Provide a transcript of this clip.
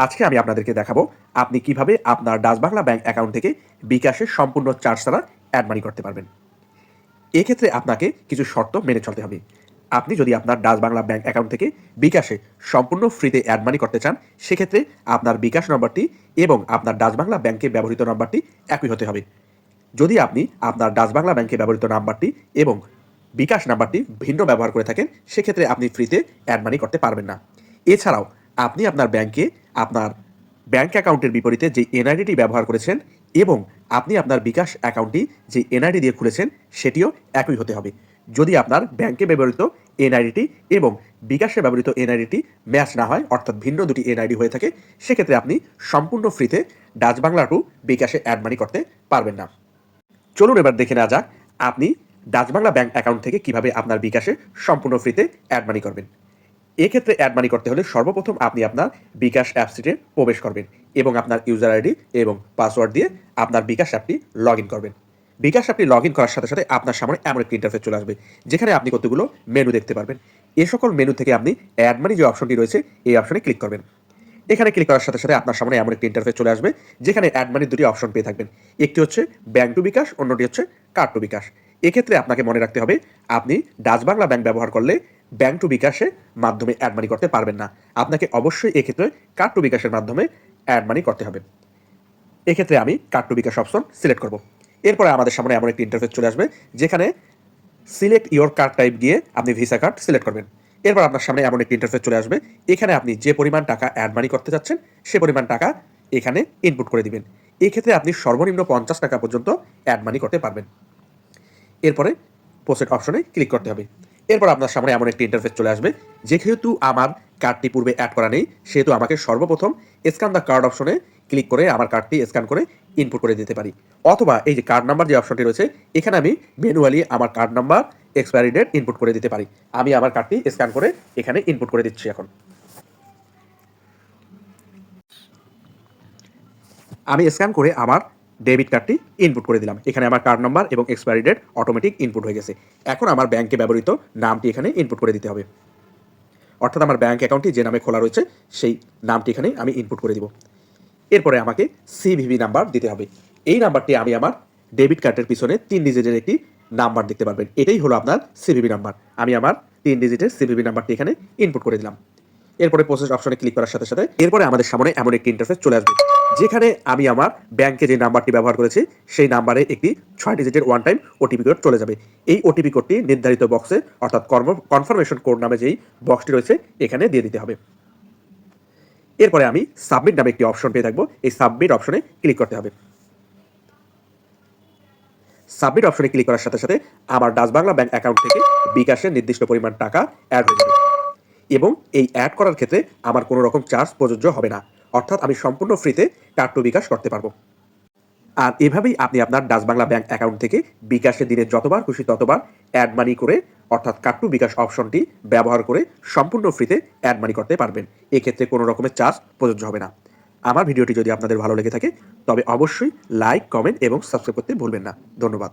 আজকে আমি আপনাদেরকে দেখাবো আপনি কিভাবে আপনার ডাচ বাংলা ব্যাংক অ্যাকাউন্ট থেকে বিকাশে সম্পূর্ণ চার্জ ছাড়া অ্যাড মানি করতে পারবেন। এক্ষেত্রে আপনাকে কিছু শর্ত মেনে চলতে হবে। আপনি যদি আপনার ডাচ বাংলা ব্যাংক অ্যাকাউন্ট থেকে বিকাশে সম্পূর্ণ ফ্রিতে অ্যাড মানি করতে চান, সেক্ষেত্রে আপনার বিকাশ নম্বরটি এবং আপনার ডাচ বাংলা ব্যাংকে ব্যবহৃত নম্বরটি একই হতে হবে। যদি আপনি আপনার ডাচ বাংলা ব্যাংকে ব্যবহৃত নাম্বারটি এবং বিকাশ নাম্বারটি ভিন্ন ব্যবহার করে থাকেন, সেক্ষেত্রে আপনি ফ্রিতে অ্যাড মানি করতে পারবেন না। এছাড়াও আপনি আপনার ব্যাংকে আপনার ব্যাংক অ্যাকাউন্টের বিপরীতে যে এনআইডিটি ব্যবহার করেছেন এবং আপনি আপনার বিকাশ অ্যাকাউন্টটি যে এনআইডি দিয়ে খুলেছেন সেটিও একই হতে হবে। যদি আপনার ব্যাংকে ব্যবহৃত এনআইডিটি এবং বিকাশে ব্যবহৃত এনআইডিটি ম্যাচ না হয়, অর্থাৎ ভিন্ন দুটি এনআইডি হয়ে থাকে, সেক্ষেত্রে আপনি সম্পূর্ণ ফ্রিতে ডাচ বাংলা টু বিকাশে অ্যাড মানি করতে পারবেন না। চলুন এবার দেখে নেওয়া যাক আপনি ডাচ বাংলা ব্যাংক অ্যাকাউন্ট থেকে কিভাবে আপনার বিকাশে সম্পূর্ণ ফ্রিতে অ্যাড মানি করবেন। এক্ষেত্রে অ্যাড মানি করতে হলে সর্বপ্রথম আপনি আপনার বিকাশ অ্যাপসটিতে প্রবেশ করবেন এবং আপনার ইউজার আইডি এবং পাসওয়ার্ড দিয়ে আপনার বিকাশ অ্যাপটি লগ ইন করবেন। বিকাশ অ্যাপটি লগ ইন করার সাথে সাথে আপনার সামনে এমন একটি ইন্টারফেস চলে আসবে, যেখানে আপনি কতগুলো মেনু দেখতে পারবেন। এ সকল মেনু থেকে আপনি অ্যাড মানি যে অপশনটি রয়েছে এই অপশনে ক্লিক করবেন। এখানে ক্লিক করার সাথে সাথে আপনার সামনে এমন একটি ইন্টারফেস চলে আসবে, যেখানে অ্যাড মানির দুটি অপশন পেয়ে থাকবেন। একটি হচ্ছে ব্যাংক টু বিকাশ, অন্যটি হচ্ছে কার্ড টু বিকাশ। এক্ষেত্রে আপনাকে মনে রাখতে হবে আপনি ডাচ বাংলা ব্যাংক ব্যবহার করলে ব্যাংক টু বিকাশে মাধ্যমে অ্যাড মানি করতে পারবেন না। আপনাকে অবশ্যই এক্ষেত্রে কার্ড টু বিকাশের মাধ্যমে অ্যাড মানি করতে হবে। এক্ষেত্রে আমি card to bKash option select করব। এরপরে আমাদের সামনে এমন একটি ইন্টারফেস চলে আসবে, যেখানে সিলেক্ট ইওর কার্ড টাইপ গিয়ে আপনি ভিসা কার্ড সিলেক্ট করবেন। এরপর আপনার সামনে এমন একটি ইন্টারফেস চলে আসবে, এখানে আপনি যে পরিমাণ টাকা অ্যাড মানি করতে যাচ্ছেন সে পরিমাণ টাকা এখানে ইনপুট করে দিবেন। এক্ষেত্রে আপনি সর্বনিম্ন 50 টাকা পর্যন্ত অ্যাড মানি করতে পারবেন। এরপরে প্রসেড অপশনে ক্লিক করতে হবে। এরপর আপনার সামনে এমন একটি ইন্টারফেস চলে আসবে, যেহেতু আমার কার্ডটি পূর্বে অ্যাড করা নেই, সেহেতু আমাকে সর্বপ্রথম স্ক্যান দ্য কার্ড অপশনে ক্লিক করে আমার কার্ডটি স্ক্যান করে ইনপুট করে দিতে পারি। অথবা এই যে কার্ড নাম্বার যে অপশনটি রয়েছে, এখানে আমি ম্যানুয়ালি আমার card number, expiry date input করে দিতে পারি। আমি আমার কার্ডটি স্ক্যান করে এখানে ইনপুট করে দিচ্ছি। এখন আমি স্ক্যান করে আমার ডেবিট কার্ডটি ইনপুট করে দিলাম। এখানে আমার কার্ড নাম্বার এবং এক্সপায়ারি ডেট অটোমেটিক ইনপুট হয়ে গেছে। এখন আমার ব্যাংকে ব্যবহৃত নামটি এখানে ইনপুট করে দিতে হবে, অর্থাৎ আমার ব্যাংক অ্যাকাউন্টটি যে নামে খোলা রয়েছে সেই নামটি এখানে আমি ইনপুট করে দিব। এরপরে আমাকে সিভিভি নাম্বার দিতে হবে। এই নাম্বারটি আমি আমার ডেবিট কার্ডের পিছনে 3 ডিজিটের একটি নাম্বার দেখতে পারবেন, এটাই হলো আপনার সিভিভি নাম্বার। আমি আমার 3 ডিজিটের সিভিভি নাম্বারটি এখানে ইনপুট করে দিলাম। এরপরে প্রসেস অপশনে ক্লিক করার সাথে সাথে এরপরে আমাদের সামনে এমন একটি ইন্টারফেস চলে আসবে, যেখানে আমি আমার ব্যাংকে যে নাম্বারটি ব্যবহার করেছি সেই নাম্বারে একটি 6 ডিজিটের ওয়ান টাইম ওটিপি কোড চলে যাবে। এই ওটিপি কোডটি নির্ধারিত বক্সে, অর্থাৎ কনফার্মেশন কোড নামে যেই বক্সটি রয়েছে এখানে দিয়ে দিতে হবে। এরপরে আমি সাবমিট নামে একটি অপশন পেয়ে থাকবো, এই সাবমিট অপশনে ক্লিক করতে হবে। সাবমিট অপশনে ক্লিক করার সাথে সাথে আমার ডাচ বাংলা ব্যাংক অ্যাকাউন্ট থেকে বিকাশের নির্দিষ্ট পরিমাণ টাকা অ্যাড হয়ে যাবে এবং এই অ্যাড করার ক্ষেত্রে আমার কোনো রকম চার্জ প্রযোজ্য হবে না, অর্থাৎ আমি সম্পূর্ণ ফ্রিতে কার্ড টু বিকাশ করতে পারবো। আর এভাবেই আপনি আপনার ডাচ বাংলা ব্যাংক অ্যাকাউন্ট থেকে বিকাশে দিনে যতবার খুশি ততবার অ্যাড মানি করে, অর্থাৎ কার্ড টু বিকাশ অপশনটি ব্যবহার করে সম্পূর্ণ ফ্রিতে অ্যাড মানি করতে পারবেন। এক্ষেত্রে কোনো রকমের চার্জ প্রযোজ্য হবে না। আমার ভিডিওটি যদি আপনাদের ভালো লেগে থাকে তবে অবশ্যই লাইক, কমেন্ট এবং সাবস্ক্রাইব করতে ভুলবেন না। ধন্যবাদ।